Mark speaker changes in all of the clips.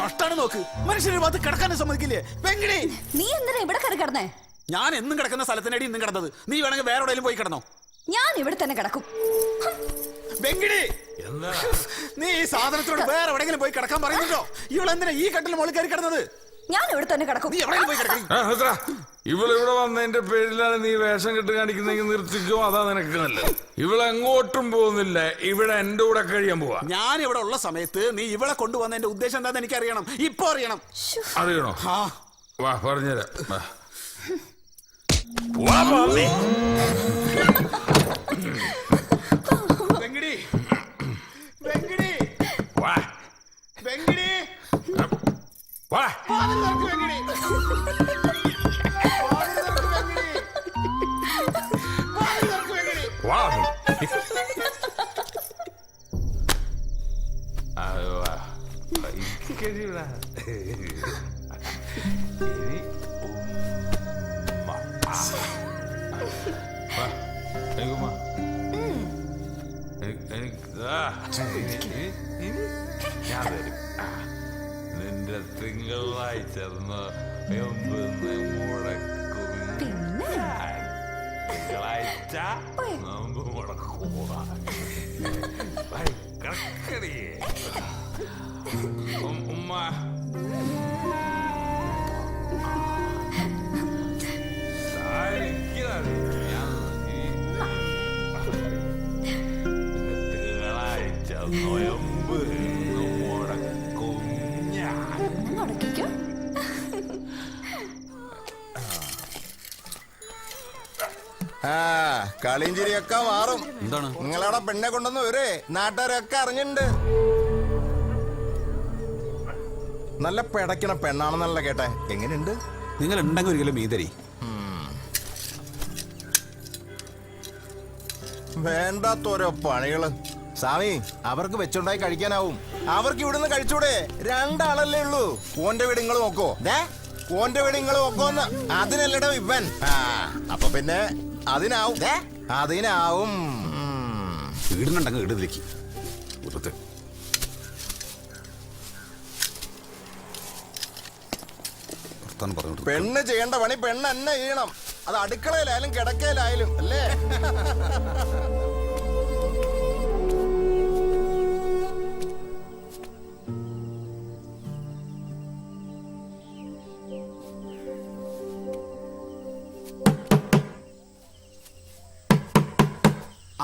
Speaker 1: കഷ്ടാണ് നോക്ക്. മനുഷ്യരുടെ ഭാഗത്ത് കിടക്കാനും സമ്മതിക്കില്ലേ? വെങ്കിടി,
Speaker 2: നീ എന്തിനാ ഇവിടെ കയറി കിടന്നേ?
Speaker 1: ഞാൻ എന്നും കിടക്കുന്ന സ്ഥലത്തിനടി ഇന്നും കിടന്നത്. നീ വേണമെങ്കിൽ വേറെ എവിടെയും പോയി കിടന്നോ.
Speaker 2: ഞാൻ ഇവിടെ തന്നെ കിടക്കും.
Speaker 1: വെങ്കിടി, നീ ഈ സാധനത്തോട് വേറെ എവിടെയെങ്കിലും പോയി കിടക്കാൻ പറയുന്നുണ്ടോ? ഇവളെന്തിനാ ഈ കട്ടിൽ മുകളിൽ കയറി കിടന്നത്?
Speaker 2: ഞാൻ ഇവിടെ തന്നെ കിടക്കും.
Speaker 1: നീ എവിടെയെങ്കിലും പോയി കിടക്കും.
Speaker 3: ഇവളിവിടെ വന്നതിന്റെ പേരിലാണ് നീ വേഷം കെട്ട് കാണിക്കുന്നെങ്കിൽ നിർത്തിക്കോ, അതാ നിനക്ക് നല്ലത്. ഇവളെങ്ങോട്ടും പോകുന്നില്ല, ഇവിടെ എന്റെ കൂടെ കഴിയാൻ പോവാ.
Speaker 1: ഞാൻ ഇവിടെ ഉള്ള സമയത്ത് നീ ഇവളെ കൊണ്ടുവന്നതിന്റെ ഉദ്ദേശം എന്താന്ന് എനിക്ക് അറിയണം. ഇപ്പൊ അറിയണം.
Speaker 3: അറിയണോ? വാ പറഞ്ഞുതരാം.
Speaker 1: വെങ്കിടി, വെങ്കിടി,
Speaker 3: വാ
Speaker 1: വെങ്കിടി,
Speaker 3: വാ
Speaker 1: വാതിൽ തുറക്ക് വെങ്കിടി. വാതിൽ തുറക്ക് വെങ്കിടി. വാതിൽ തുറക്ക് വെങ്കിടി.
Speaker 3: വാ. ഞാൻ തരും. നിന്റെ തിങ്കളാഴ്ച മുടക്കും. തിങ്കളാഴ്ച നോമ്പ് മുടക്കൂട. കിടക്കടി ഉമ്മ. തിങ്കളാഴ്ച നോയമ്പ് മുടക്കും ഞാൻ.
Speaker 2: മുടക്കിക്കോ.
Speaker 4: കളിയും ചിരിയൊക്കെ മാറും.
Speaker 1: എന്താണ്
Speaker 4: നിങ്ങളവിടെ പെണ്ണെ കൊണ്ടുവന്ന് വരെ നാട്ടുകാരൊക്കെ അറിഞ്ഞിട്ടുണ്ട്. നല്ല പിടയ്ക്കണ പെണ്ണാണെന്നല്ല കേട്ടെ. എങ്ങനെയുണ്ട്?
Speaker 1: നിങ്ങൾ ഉണ്ടെങ്കിൽ ഒരിക്കലും മീതരി.
Speaker 4: വേണ്ടാത്തോരോ പണികള്. സ്വാമി, അവർക്ക് വെച്ചുണ്ടായി കഴിക്കാനാവും. അവർക്ക് ഇവിടുന്ന് കഴിച്ചൂടെ? രണ്ടാളല്ലേ ഉള്ളൂ. ഓന്റെ വീട് നിങ്ങൾ നോക്കോ? ഓന്റെ വീട് നിങ്ങൾ നോക്കോന്ന്. അതിനല്ലടോ ഇവൻ. അപ്പൊ പിന്നെ അതിനാവും. അതിനാവും.
Speaker 1: വീടിനുണ്ടെങ്കിൽ വീടിലേക്ക് വെറുതെ
Speaker 4: പെണ്ണ് ചെയ്യേണ്ട പണി പെണ്ണ് തന്നെ ചെയ്യണം. അത് അടുക്കളയിലായാലും കിടക്കയിലായാലും അല്ലേ?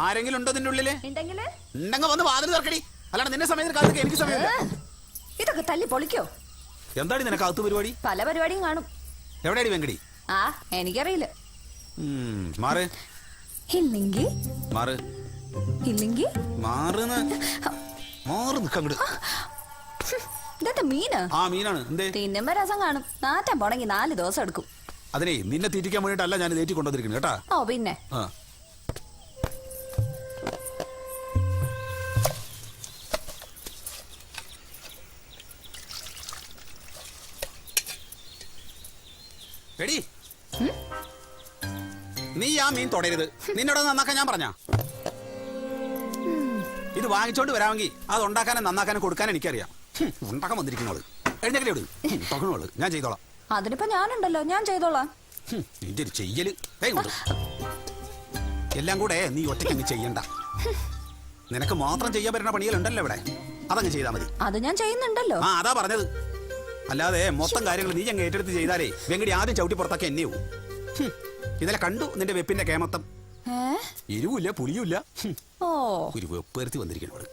Speaker 1: ആരെങ്കിലും ഉണ്ടോ നിന്റെ ഉള്ളില്?
Speaker 2: ഉണ്ടെങ്കിൽ
Speaker 1: വന്ന് വാതിൽ തുറക്കടി. അല്ലാണ്ട് നിന്നെ സമയത്ത് കാലത്ത് എനിക്ക് സമയമില്ല.
Speaker 2: ഇതൊക്കെ തല്ലി പൊളിക്കോ?
Speaker 1: എന്താടി നിനക്ക് അകത്ത് പരിപാടി?
Speaker 2: പല പരിപാടിയും കാണും.
Speaker 1: എവിടെയാടി വെങ്കടി?
Speaker 2: എനിക്കറിയില്ല.
Speaker 1: മാറ്
Speaker 2: ഇല്ലെങ്കിൽ
Speaker 1: മാറ്
Speaker 2: ഇല്ലെങ്കിൽ
Speaker 1: മാറുന്ന് മാറ് നിക്കങ്ങട്.
Speaker 2: ഇതെന്താ മീന്?
Speaker 1: മീനാണ്. എന്തേ?
Speaker 2: തിന്നുമ്പോ രസം കാണും. നാറ്റം പോണെങ്കിൽ 4 ദിവസം എടുക്കും.
Speaker 1: അതിനെ നിന്നെ തീറ്റിക്കാൻ വേണ്ടിട്ടല്ല ഞാൻ തേറ്റി കൊണ്ടുവന്നിരിക്കുന്നത് കേട്ടാ.
Speaker 2: പിന്നെ
Speaker 1: എടി, നീ ആ മീൻ തൊടരുത്. നിന്നോട് നന്നാക്കാൻ ഞാൻ പറഞ്ഞ. ഇത് വാങ്ങിച്ചോണ്ട് വരാമെങ്കിൽ അത് ഉണ്ടാക്കാനും നന്നാക്കാനും കൊടുക്കാനും എനിക്കറിയാം. ഉണ്ടാക്കാൻ വന്നിരിക്കുന്നോള് എഴുന്നേക്കലോട് തൊക്കണോള് ഞാൻ ചെയ്തോളാം.
Speaker 2: അതിനിപ്പോ ഞാനുണ്ടല്ലോ, ഞാൻ ചെയ്തോളാം.
Speaker 1: നിന്റെ ഒരു ചെയ്യല് എല്ലാം കൂടെ നീ ഒറ്റയ്ക്ക് ചെയ്യണ്ട. നിനക്ക് മാത്രം ചെയ്യാൻ പറ്റുന്ന പണികളുണ്ടല്ലോ ഇവിടെ, അതങ്ങ് ചെയ്താൽ മതി.
Speaker 2: അത് ഞാൻ ചെയ്യുന്നുണ്ടല്ലോ.
Speaker 1: അതാ പറഞ്ഞത്. അല്ലാതെ മൊത്തം കാര്യങ്ങൾ നീ അങ്ങ് ഏറ്റെടുത്ത് ചെയ്താലേ വെങ്കടി ആദ്യം ചവിട്ടി പുറത്താക്കി എന്നെയോ. ഇന്നലെ കണ്ടു നിന്റെ വെപ്പിന്റെ കേമത്തം. എരിവില്ല പുളിയുമില്ല. ഒരു വെപ്പ് വരുത്തി വന്നിരിക്കണോട്.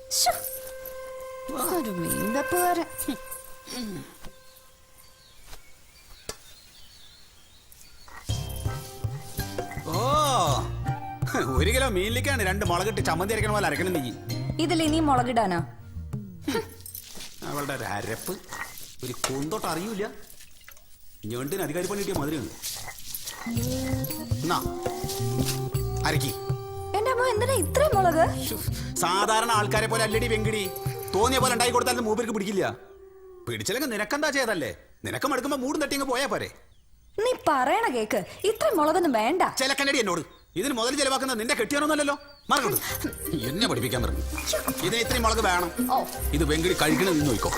Speaker 1: ഒരു കിലോ മീനിലേക്കാണ് 2 മുളകിട്ട് ചമ്മന്തി അരക്കണ പോലെ അരക്കണം നീ.
Speaker 2: ഇതിൽ ഇനി മുളകിടാനാ?
Speaker 1: അവളുടെ ഒരു അരപ്പ് ഒരു കൊന്തോട്ട് അറിയൂല. ഞണ്ടിന് അധികാരി പണി കിട്ടിയ മധുരമുണ്ട്. അരക്കി.
Speaker 2: എന്റെ അമ്മ എന്തിനാ ഇത്രയും മുളക്?
Speaker 1: സാധാരണ ആൾക്കാരെ പോലെ അല്ലടി വെങ്കിടി. തോന്നിയ പോലെ ഉണ്ടായി കൊടുത്താലും മൂപ്പർക്ക് പിടിക്കില്ല. പിടിച്ചില്ലെങ്കിൽ നിനക്കെന്താ ചെയ്തല്ലേ? നിനക്ക് മടുക്കുമ്പോ മൂടും തട്ടിങ്ങ് പോയാ പോരെ.
Speaker 2: നീ പറയണ കേക്ക്. ഇത്ര മുളകൊന്നും വേണ്ട.
Speaker 1: ചിലക്കണ്ടടി എന്നോട്. ഇതിന് മുതൽ ചെലവാക്കുന്നത് നിന്റെ കെട്ടിയാനൊന്നല്ലോ. മറക്കണ്ട, എന്നെ പഠിപ്പിക്കാൻ പറഞ്ഞു. ഇതിന് ഇത്രയും മുളക് വേണം. ഇത് വെങ്കിടി കഴിക്കണത് നോക്കോ.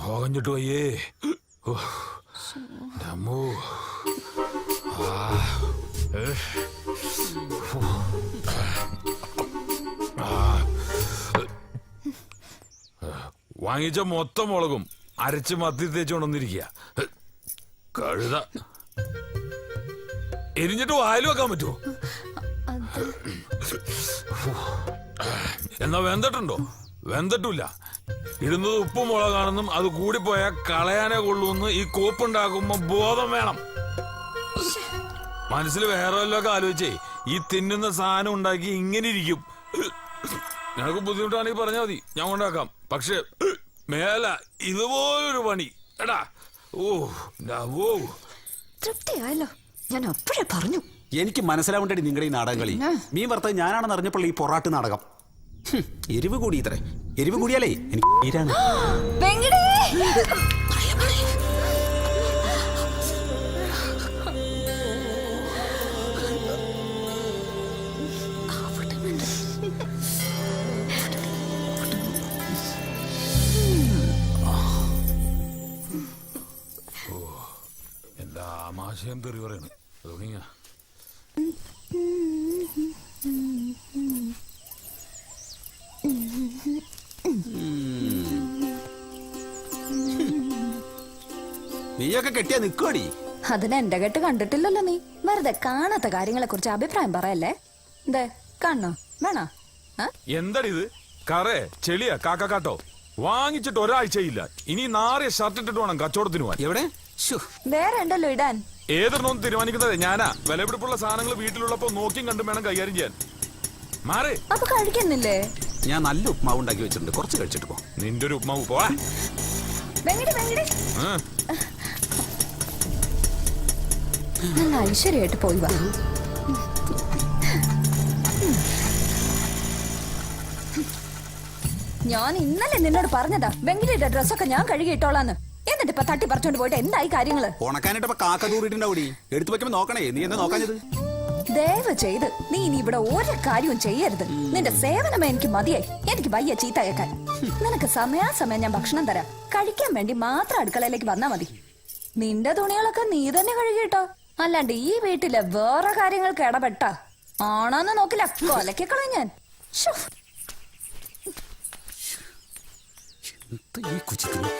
Speaker 3: പോകഞ്ഞിട്ട് പോയേ അമ്മോ വാങ്ങിച്ച മൊത്തം മുളകും അരച്ച് മത്തി തേച്ചുകൊണ്ടൊന്നിരിക്കുക കഴുത എരിഞ്ഞിട്ട് വായിൽ വെക്കാൻ പറ്റുമോ? എന്നാ വെന്തട്ടുണ്ടോ? വെന്തട്ടില്ല. ഇടുന്നത് ഉപ്പും മുളകാണെന്നും അത് കൂടിപ്പോയാൽ കളയാനേ കൊള്ളൂന്ന് ഈ കോപ്പുണ്ടാക്കുമ്പോ ബോധം വേണം. മനസ്സിൽ വേറെ വല്ലതൊക്കെ ആലോചിച്ചേ ഈ തിന്നുന്ന സാധനം ഉണ്ടാക്കി ഇങ്ങനെ ഇരിക്കും. നിനക്ക് ബുദ്ധിമുട്ടാണെങ്കിൽ പറഞ്ഞാൽ മതി, ഞാൻ കൊണ്ടാക്കാം. പക്ഷെ മേല ഇതുപോലൊരു പണി എടാ. ഓ
Speaker 2: തൃപ്തിയായല്ലോ, ഞാൻ അപ്പോഴേ പറഞ്ഞു.
Speaker 1: എനിക്ക് മനസ്സിലാവേണ്ടടി നിങ്ങളുടെ ഈ നാടകം കളി. മീൻ വറുത്തത് ഞാനാണെന്ന് അറിഞ്ഞപ്പോൾ ഈ പൊറാട്ട് നാടകം. എരിവ് കൂടി ഇത്രേ. എരിവ് കൂടിയാലേ എനിക്ക് തീരാണ്.
Speaker 2: വെങ്കിടേ,
Speaker 3: എന്താ ആമാശയം തെറി പറയണ്. തുടങ്ങിയ
Speaker 1: നീയൊക്കെ കെട്ടിയാ നിക്കോടി.
Speaker 2: അതിന് എന്റെ കെട്ട് കണ്ടിട്ടില്ലല്ലോ നീ. വെറുതെ കാണാത്ത കാര്യങ്ങളെ കുറിച്ച് അഭിപ്രായം പറയല്ലേ. ദേ കാണണോ വേണോ?
Speaker 3: എന്താടി ഇത്? കറേ ചെളിയ കാക്കാട്ടോ വാങ്ങിച്ചിട്ട് ഒരാഴ്ചയില്ല. ഇനി നാറിയ ഷർട്ട് ഇട്ടിട്ട് വേണം കച്ചവടത്തിന് പോവാൻ.
Speaker 1: എവിടെ?
Speaker 2: വേറെ ഉണ്ടല്ലോ ഇടാൻ.
Speaker 3: ഏതൊന്നും തീരുമാനിക്കുന്നത് ഞാനാ. വിലപിടിപ്പുള്ള സാധനങ്ങൾ വീട്ടിലുള്ളപ്പോ നോക്കിയും കണ്ടും വേണം കൈകാര്യം ചെയ്യാൻ. മാറി.
Speaker 2: അപ്പൊ കഴിക്കുന്നില്ലേ?
Speaker 1: ഞാൻ നല്ല ഉപ്മാവ് ഉണ്ടാക്കി വെച്ചിട്ടുണ്ട്, കുറച്ച് കഴിച്ചിട്ട് പോ.
Speaker 3: നിന്റെ ഒരു ഉപ്മാവ് പോവാ.
Speaker 2: വെങ്കിടി വെങ്കിടി, നല്ല ഐശ്വര്യമായിട്ട് പോയി വാ. ഞാൻ ഇന്നലെ നിന്നോട് പറഞ്ഞതാ വെങ്കിടിയുടെ ഡ്രസ്സൊക്കെ ഞാൻ കഴുകിയിട്ടോളാന്ന്. എന്നിട്ട് ഇപ്പൊ തട്ടി പറിച്ചോണ്ട് പോയിട്ട് എന്തായി കാര്യങ്ങള്?
Speaker 1: ഉണക്കാനായിട്ട് കാക്ക തൂറിട്ടുണ്ടാവൂടി. എടുത്തു വെക്കുമ്പോ നോക്കണേ. നീ എന്താ നോക്കാഞ്ഞത്?
Speaker 2: ദയവ് ചെയ്ത് നീ ഇനി ഇവിടെ ഒരു കാര്യവും ചെയ്യരുത്. നിന്റെ സേവനമേ എനിക്ക് മതിയായി. എനിക്ക് വയ്യ ചീത്ത കേൾക്കാൻ. നിനക്ക് സമയാസമയം ഞാൻ ഭക്ഷണം തരാം. കഴിക്കാൻ വേണ്ടി മാത്രം അടുക്കളയിലേക്ക് വന്നാ മതി. നിന്റെ തുണികളൊക്കെ നീ തന്നെ കഴുകിട്ടോ. അല്ലാണ്ട് ഈ വീട്ടിലെ വേറെ കാര്യങ്ങൾക്ക് ഇടപെട്ട ആണോന്ന് നോക്കില്ല, കൊലക്കളയും ഞാൻ.
Speaker 1: ഈ കുച്ചിക്കുന്നു.